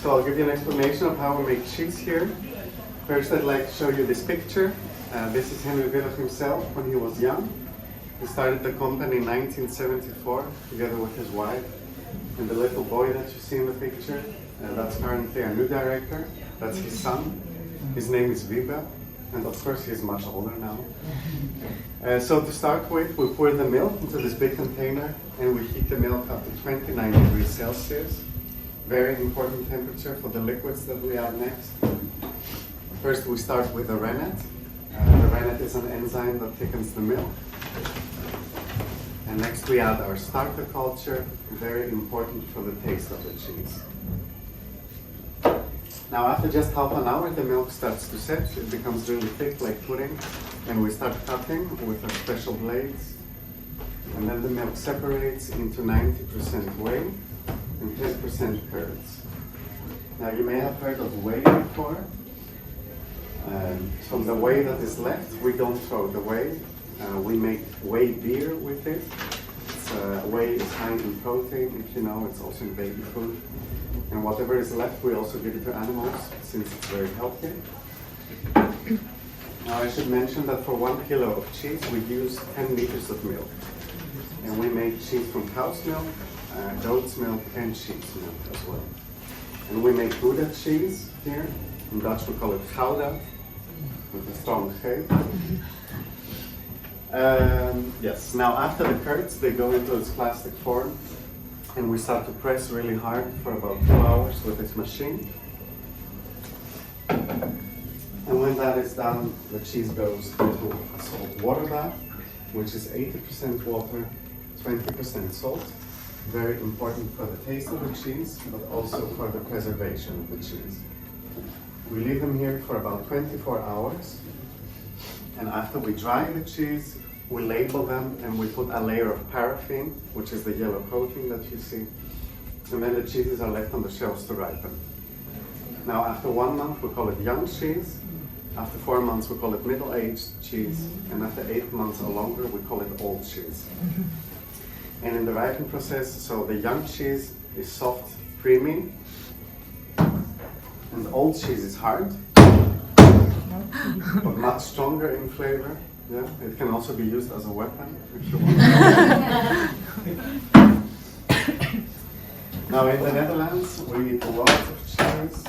So I'll give you an explanation of how we make cheese here. First, I'd like to show you this picture. This is Henry Willig himself when he was young. He started the company in 1974 together with his wife. And the little boy that you see in the picture, that's currently our new director. That's his son. His name is Viva. And of course, he's much older now. So to start with, we pour the milk into this big container and we heat the milk up to 29 degrees Celsius. Very important temperature for the liquids that we add next. First, we start with the rennet. The rennet is an enzyme that thickens the milk. And next we add our starter culture, very important for the taste of the cheese. Now after just half an hour, the milk starts to set. It becomes really thick like pudding. And we start cutting with our special blades. And then the milk separates into 90% whey and 10% curds. Now you may have heard of whey before. From the whey that is left, we don't throw the whey. We make whey beer with it. Whey is high in protein, if you know, it's also in baby food. And whatever is left, we also give it to animals, since it's very healthy. Now I should mention that for 1 kilo of cheese, we use 10 liters of milk. And we make cheese from cow's milk, goat's milk, and sheep's milk as well. And we make Gouda cheese here. In Dutch we call it Gouda, with a strong G. Yes, now after the curds, they go into this plastic form. And we start to press really hard for about 2 hours with this machine. And when that is done, the cheese goes into a salt water bath, which is 80% water, 20% salt. Very important for the taste of the cheese, but also for the preservation of the cheese. We leave them here for about 24 hours. And after we dry the cheese, we label them and we put a layer of paraffin, which is the yellow coating that you see. And then the cheeses are left on the shelves to ripen. Now after 1 month, we call it young cheese. After 4 months, we call it middle-aged cheese. And after 8 months or longer, we call it old cheese. And in the ripening process, so the young cheese is soft, creamy. And the old cheese is hard, but much stronger in flavor. Yeah, it can also be used as a weapon if you want. Now in the Netherlands, we eat a lot of cheese.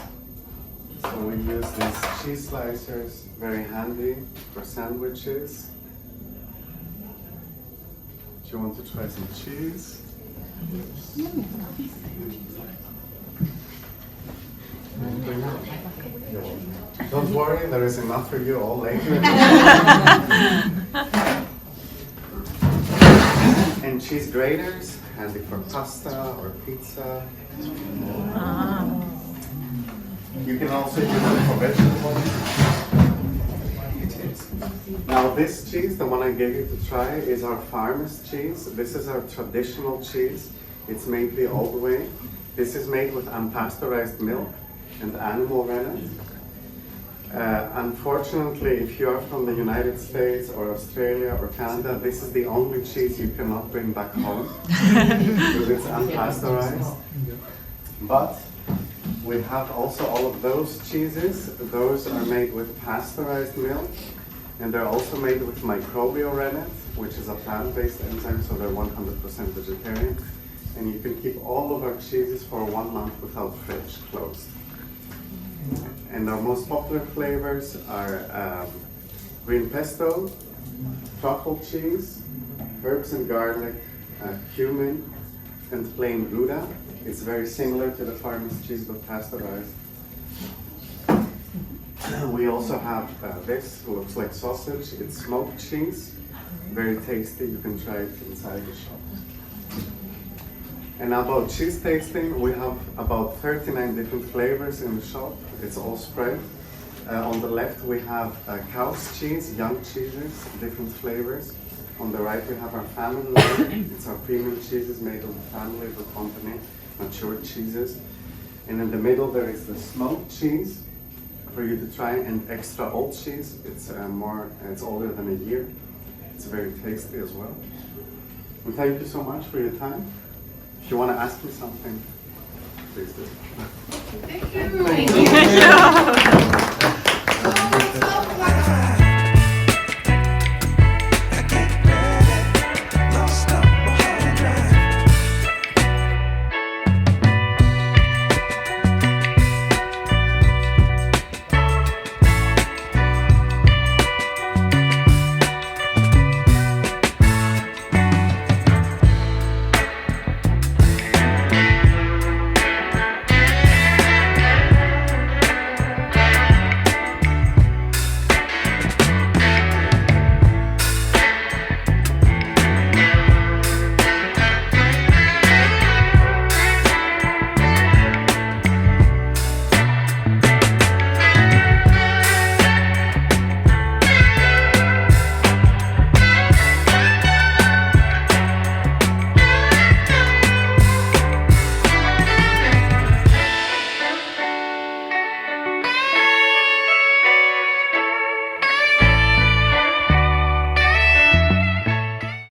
So we use these cheese slicers, very handy for sandwiches. Do you want to try some cheese? Don't worry, there is enough for you all later. And cheese graters, handy for pasta or pizza. You can also use it for vegetables. Now this cheese, the one I gave you to try, is our farmer's cheese. This is our traditional cheese. It's made the old way. This is made with unpasteurized milk and animal rennet. Unfortunately, if you are from the United States or Australia or Canada, this is the only cheese you cannot bring back home because it's unpasteurized. But we have also all of those cheeses. Those are made with pasteurized milk, and they're also made with microbial rennet, which is a plant-based enzyme, so they're 100% vegetarian. And you can keep all of our cheeses for 1 month without fridge closed. And our most popular flavors are green pesto, truffle cheese, herbs and garlic, cumin, and plain Gouda. It's very similar to the farmer's cheese but pasteurized. We also have this, looks like sausage. It's smoked cheese, very tasty. You can try it inside the shop. And about cheese tasting, we have about 39 different flavors in the shop. It's all spread. On the left we have cow's cheese, young cheeses, different flavors. On the right we have our family line. It's our premium cheeses made on the family of the company, matured cheeses. And in the middle there is the smoked cheese for you to try, and extra old cheese. It's older than a year. It's very tasty as well. And thank you so much for your time. If you want to ask me something. please do. Thank you.